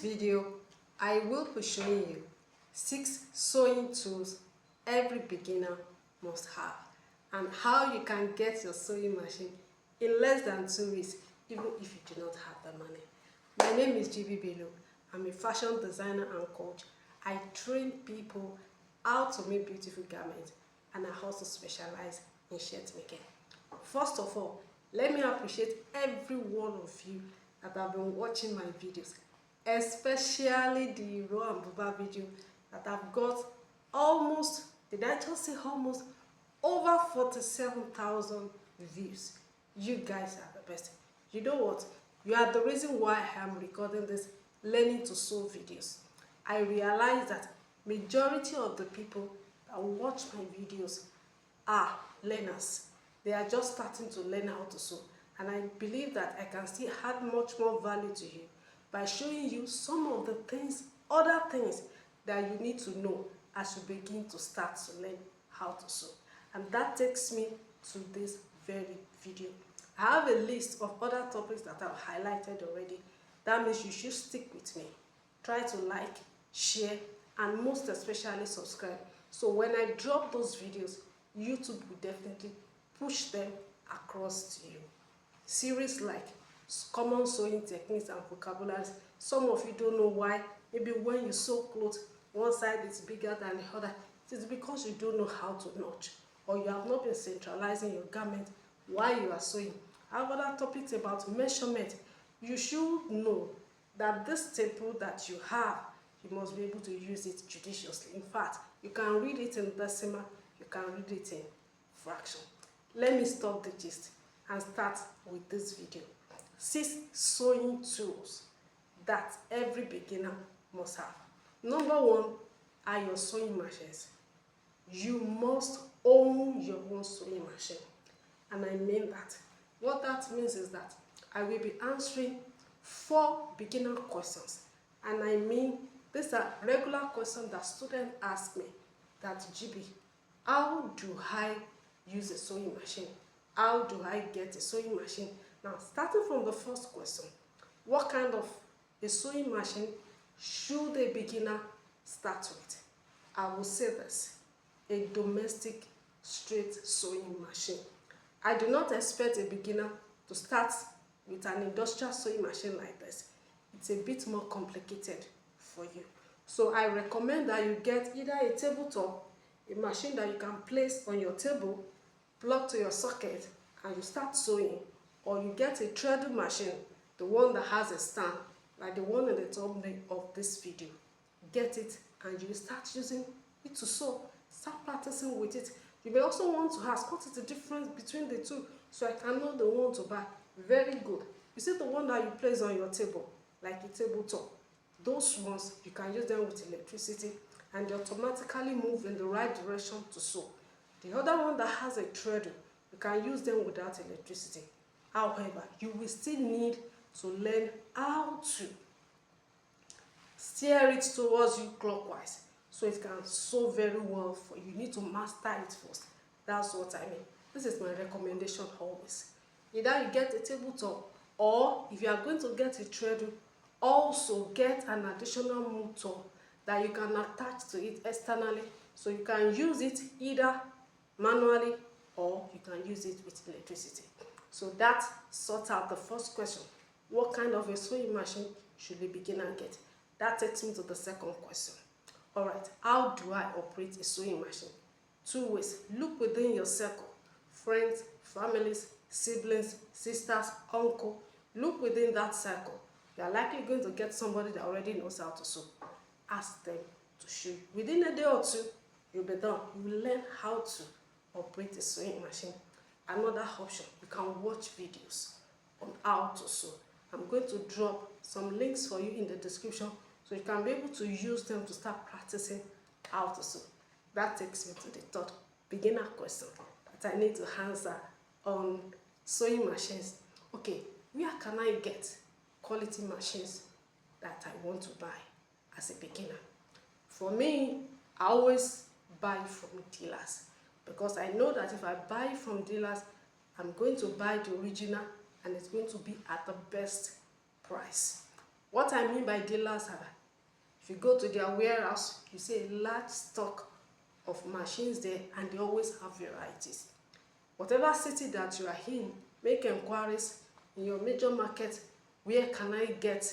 video, I will be showing you 6 sewing tools every beginner must have and how you can get your sewing machine in less than 2 weeks even if you do not have the money. My name is GB Bello. I'm a fashion designer and coach. I train people how to make beautiful garments and I also specialize in shirt making. First of all, let me appreciate every one of you that have been watching my videos, especially the Iro and Buba video that I've got almost, did I just say almost, over 47,000 views. You guys are the best. You know what? You are the reason why I am recording this learning to sew videos. I realize that majority of the people that watch my videos are learners. They are just starting to learn how to sew, and I believe that I can still add much more value to you by showing you some of the things, other things that you need to know as you begin to start to learn how to sew. And that takes me to this very video. I have a list of other topics that I've highlighted already. That means you should stick with me. Try to like, share, and most especially subscribe. So when I drop those videos, YouTube will definitely push them across to you. Series like common sewing techniques and vocabularies. Some of you don't know why. Maybe when you sew clothes, one side is bigger than the other. It is because you don't know how to notch, or you have not been centralizing your garment while you are sewing. I have other topics about measurement. You should know that this staple that you have, you must be able to use it judiciously. In fact, you can read it in decimal, you can read it in fraction. Let me stop the gist and start with this video. 6 sewing tools that every beginner must have. Number 1 are your sewing machines. You must own your own sewing machine. And I mean that. What that means is that I will be answering 4 beginner questions. And I mean, these are regular questions that students ask me, that GB, how do I use a sewing machine? How do I get a sewing machine? Now, starting from the first question, what kind of a sewing machine should a beginner start with? I will say this: a domestic straight sewing machine. I do not expect a beginner to start with an industrial sewing machine like this. It's a bit more complicated for you. So I recommend that you get either a tabletop, a machine that you can place on your table, plug to your socket, and you start sewing, or you get a treadle machine, the one that has a stand, like the one in the thumbnail of this video. Get it and you start using it to sew. Start practicing with it. You may also want to ask, what is the difference between the two, so I can know the one to buy. Very good. You see the one that you place on your table, like a tabletop, those ones you can use them with electricity and they automatically move in the right direction to sew. The other one that has a treadle, you can use them without electricity. However, you will still need to learn how to steer it towards you clockwise so it can sew very well for you. You need to master it first. That's what I mean. This is my recommendation always. Either you get a tabletop, or if you are going to get a treadle, also get an additional motor that you can attach to it externally, so you can use it either manually or you can use it with electricity. So that sorts out the first question. What kind of a sewing machine should a beginner get? That takes me to the second question. Alright, how do I operate a sewing machine? 2 ways. Look within your circle. Friends, families, siblings, sisters, uncle. Look within that circle. You are likely going to get somebody that already knows how to sew. Ask them to show you. Within a day or 2, you'll be done. You will learn how to operate a sewing machine. Another option, you can watch videos on how to sew. I'm going to drop some links for you in the description so you can be able to use them to start practicing how to sew. That takes me to the third beginner question that I need to answer on sewing machines. Okay, where can I get quality machines that I want to buy as a beginner? For me, I always buy from dealers, because I know that if I buy from dealers, I'm going to buy the original and it's going to be at the best price. What I mean by dealers are, if you go to their warehouse, you see a large stock of machines there, and they always have varieties. Whatever city that you are in, make inquiries in your major market. Where can I get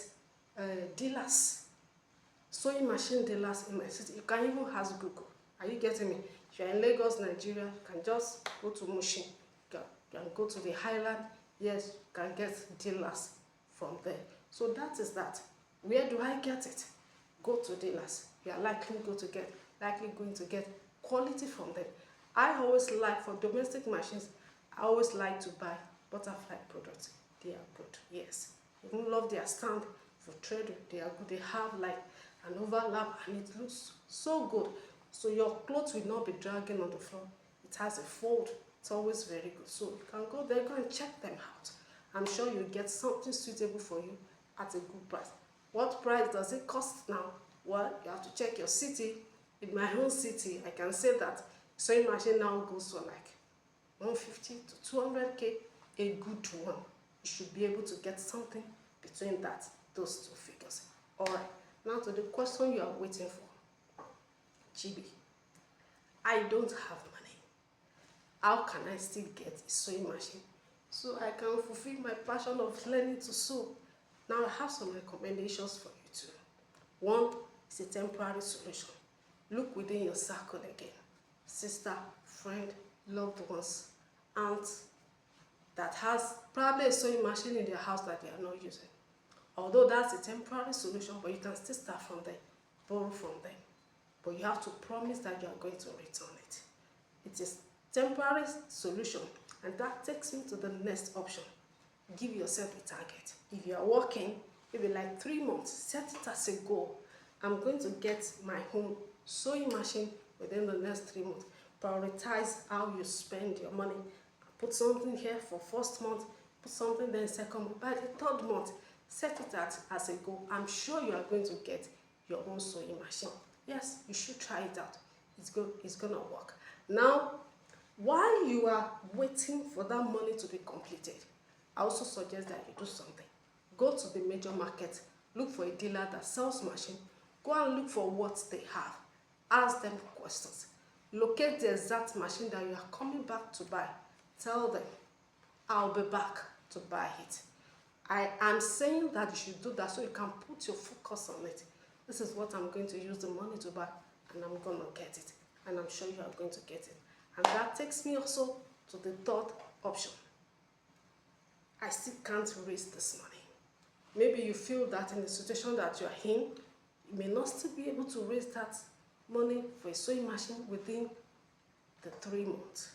dealers, sewing machine dealers in my city? You can even ask Google. Are you getting me? If you're in Lagos, Nigeria, you can just go to Mushin. You can go to the Highland. Yes, you can get dealers from there. So that is that. Where do I get it? Go to dealers. You are likely going to get quality from them. I always like, for domestic machines, I always like to buy Butterfly products. They are good, yes. I even love their stand for trade. They are good. They have like an overlap, and it looks so good. So your clothes will not be dragging on the floor. It has a fold. It's always very good. So you can go there, go and check them out. I'm sure you'll get something suitable for you at a good price. What price does it cost now? Well, you have to check your city. In my own city, I can say that sewing machine now goes for like 150 to 200k, a good one. You should be able to get something between those two figures. Alright, now to the question you are waiting for. GB, I don't have money. How can I still get a sewing machine so I can fulfill my passion of learning to sew? Now I have some recommendations for you too. One is a temporary solution. Look within your circle again. Sister, friend, loved ones, aunt that has probably a sewing machine in their house that they are not using. Although that's a temporary solution, but you can still start from there, borrow from them. But you have to promise that you are going to return it. It is temporary solution, and that takes me to the next option. Give yourself a target. If you are working, maybe like 3 months, set it as a goal. I'm going to get my home sewing machine within the next 3 months. Prioritize how you spend your money. Put something here for first month, put something then second month. By the third month, set it as a goal. I'm sure you are going to get your own sewing machine. Yes, you should try it out. It's gonna work. Now, while you are waiting for that money to be completed, I also suggest that you do something. Go to the major market, look for a dealer that sells machine. Go and look for what they have. Ask them questions. Locate the exact machine that you are coming back to buy. Tell them, I'll be back to buy it. I am saying that you should do that so you can put your focus on it. This is what I'm going to use the money to buy, and I'm going to get it. And I'm sure you are going to get it. And that takes me also to the third option. I still can't raise this money. Maybe you feel that in the situation that you are in, you may not still be able to raise that money for a sewing machine within the 3 months.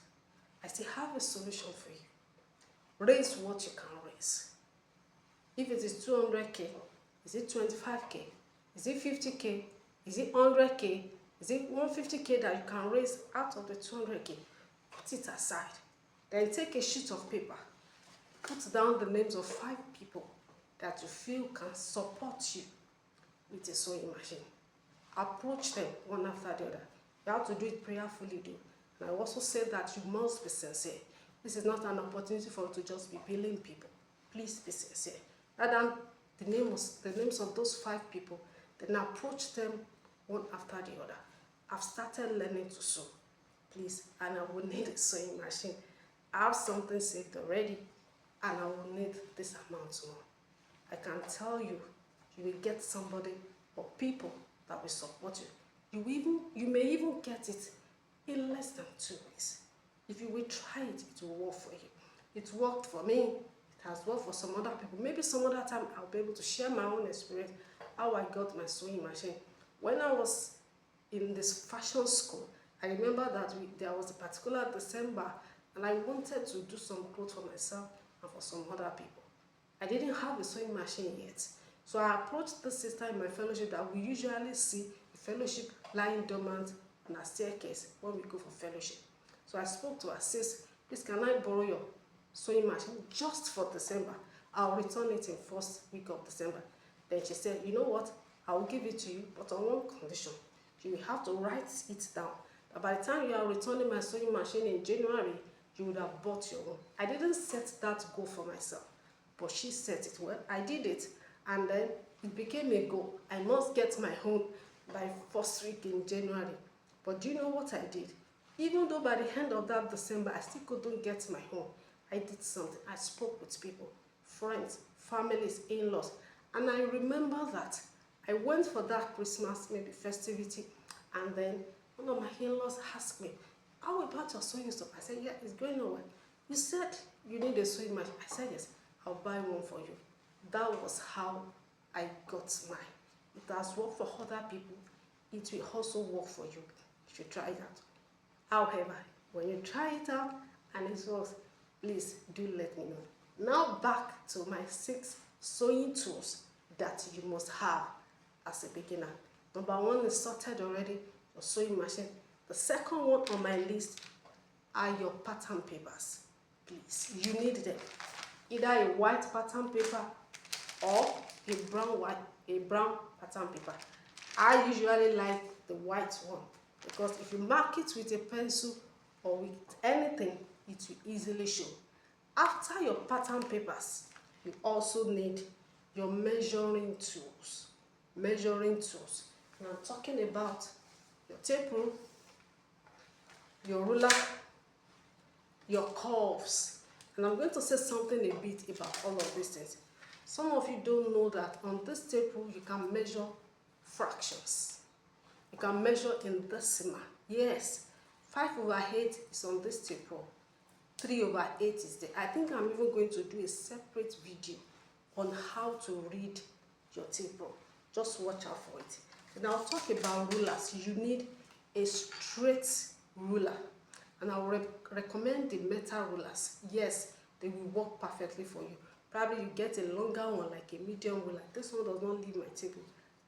I still have a solution for you. Raise what you can raise. If it is 200k, is it 25k? Is it 50k? Is it 100k? Is it 150k that you can raise out of the 200k? Put it aside. Then take a sheet of paper. Put down the names of 5 people that you feel can support you with a sewing machine. Approach them one after the other. You have to do it prayerfully, though. And I also say that you must be sincere. This is not an opportunity for you to just be billing people. Please be sincere. Rather than the names of those 5 people, then approach them one after the other. I've started learning to sew, please, and I will need a sewing machine. I have something saved already, and I will need this amount more. I can tell you, you will get somebody or people that will support you. You may even get it in less than 2 weeks. If you will try it, it will work for you. It worked for me. It has worked for some other people. Maybe some other time I'll be able to share my own experience, how I got my sewing machine. When I was in this fashion school, I remember that there was a particular December, and I wanted to do some clothes for myself and for some other people. I didn't have a sewing machine yet. So I approached the sister in my fellowship that we usually see the fellowship lying dormant on our staircase when we go for fellowship. So I spoke to her, sis, please can I borrow your sewing machine just for December? I'll return it in first week of December. Then she said, you know what, I'll give it to you, but on one condition. You will have to write it down. That by the time you are returning my sewing machine in January, you would have bought your own. I didn't set that goal for myself, but she set it. Well, I did it, and then It became a goal. I must get my own by first week in January. But do you know what I did? Even though by the end of that December, I still couldn't get my own, I did something. I spoke with people, friends, families, in-laws. And I remember that I went for that Christmas, maybe festivity, and then one of my in-laws asked me, how about your sewing stuff? I said, yeah, it's going on well. You said you need a sewing machine. I said, yes, I'll buy one for you. That was how I got mine. It has worked for other people. It will also work for you. You should try it out. However, when you try it out and it works, please do let me know. Now back to my 6 sewing tools that you must have as a beginner. Number 1 is sorted already, your sewing machine. The second one on my list are your pattern papers. Please, you need them. Either a white pattern paper or a brown pattern paper. I usually like the white one because if you mark it with a pencil or with anything, it will easily show. After your pattern papers, you also need your measuring tools. Measuring tools. And I'm talking about your tape rule, your ruler, your curves. And I'm going to say something a bit about all of these things. Some of you don't know that on this tape rule you can measure fractions. You can measure in decimal. Yes, 5/8 is on this tape rule. 3/8 is there. I think I'm even going to do a separate video on how to read your tape rule. Just watch out for it. And I'll talk about rulers. You need a straight ruler. And I will recommend the metal rulers. Yes, they will work perfectly for you. Probably you get a longer one, like a medium ruler. This one does not leave my table.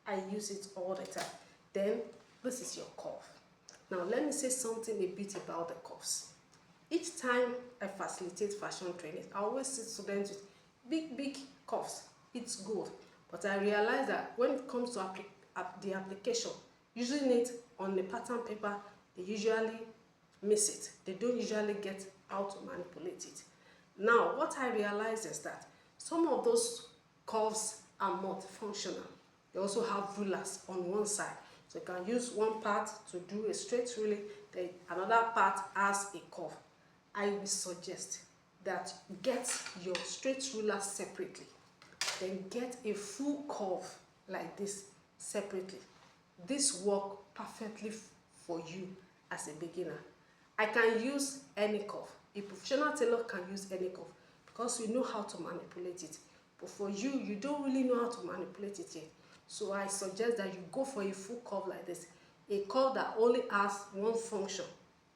I use it all the time. Then, this is your curve. Now, let me say something a bit about the curves. Each time I facilitate fashion training, I always see students with big curves. It's good. But I realize that when it comes to the application, using it on the pattern paper, they usually miss it. They don't usually get how to manipulate it. Now, what I realize is that some of those curves are multifunctional. They also have rulers on one side. So you can use one part to do a straight ruling, then another part has a curve. I will suggest that get your straight ruler separately. Then get a full curve like this separately. This works perfectly for you as a beginner. I can use any curve. A professional tailor can use any curve because you know how to manipulate it. But for you, you don't really know how to manipulate it yet. So I suggest that you go for a full curve like this. A curve that only has one function,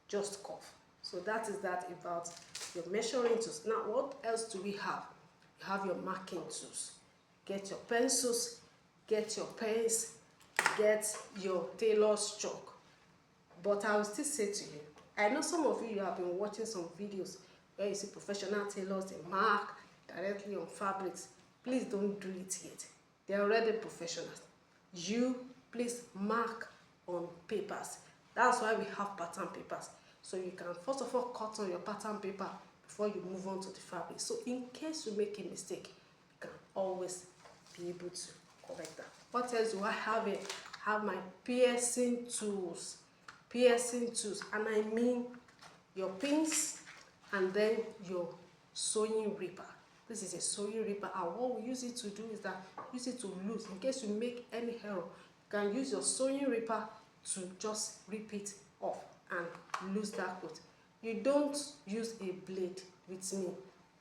just curve. So that is that about your measuring tools. Now, what else do we have? You have your marking tools. Get your pencils, get your pens, get your tailor's chalk. But I will still say to you, I know some of you have been watching some videos where you see professional tailors, they mark directly on fabrics. Please don't do it yet. They're already professionals. You, please mark on papers. That's why we have pattern papers. So you can first of all cut on your pattern paper before you move on to the fabric. So in case you make a mistake, you can always be able to correct that. What else do I have here? I have my piercing tools. Piercing tools, and I mean your pins and then your sewing ripper. This is a sewing ripper, and what we use it to do is that use it to loose. In case you make any error, you can use your sewing ripper to just rip it off and lose that cloth. You don't use a blade with me.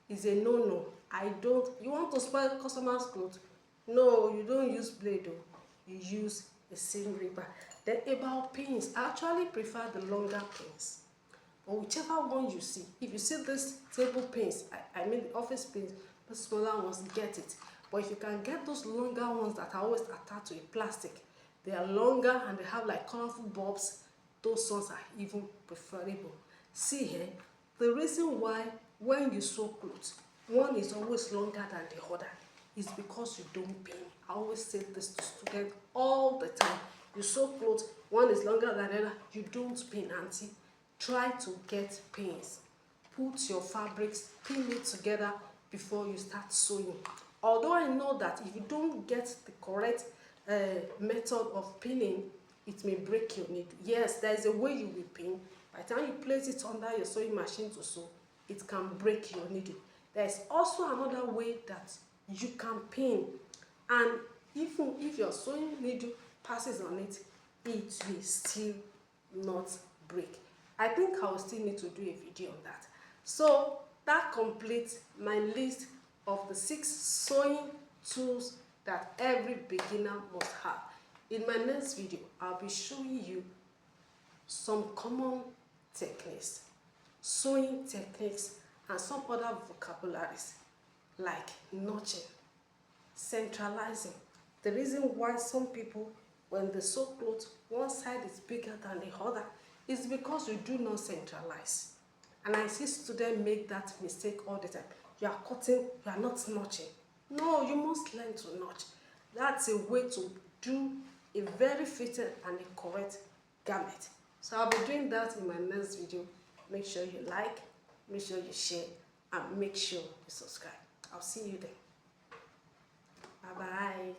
It's a no-no. I don't. You want to spoil customers' clothes? No, you don't use blade though. You use a sewing ripper. Then about pins, I actually prefer the longer pins. But whichever one you see, if you see this table pins, I mean the office pins, the smaller ones, get it. But if you can get those longer ones that are always attached to a plastic, they are longer and they have like colorful bulbs, those ones are even preferable. See here, the reason why when you sew clothes, one is always longer than the other is because you don't pin. I always say this to students all the time. You sew clothes, one is longer than the other, you don't pin, auntie. Try to get pins. Put your fabrics, pin it together before you start sewing. Although I know that if you don't get the correct method of pinning, it may break your needle. Yes, there is a way you will pin. By the time you place it under your sewing machine to sew, it can break your needle. There is also another way that you can pin, and even if your sewing needle passes on it, it will still not break. I think I will still need to do a video on that. So that completes my list of the 6 sewing tools that every beginner must have. In my next video, I'll be showing you some common techniques, sewing techniques, and some other vocabularies like notching, centralizing. The reason why some people, when they sew clothes, one side is bigger than the other is because you do not centralize. And I see students make that mistake all the time. You are cutting, you are not notching. No, you must learn to notch. That's a way to do a very fitted and a correct garment. So I'll be doing that in my next video. Make sure you like, make sure you share, and make sure you subscribe. I'll see you then. Bye bye.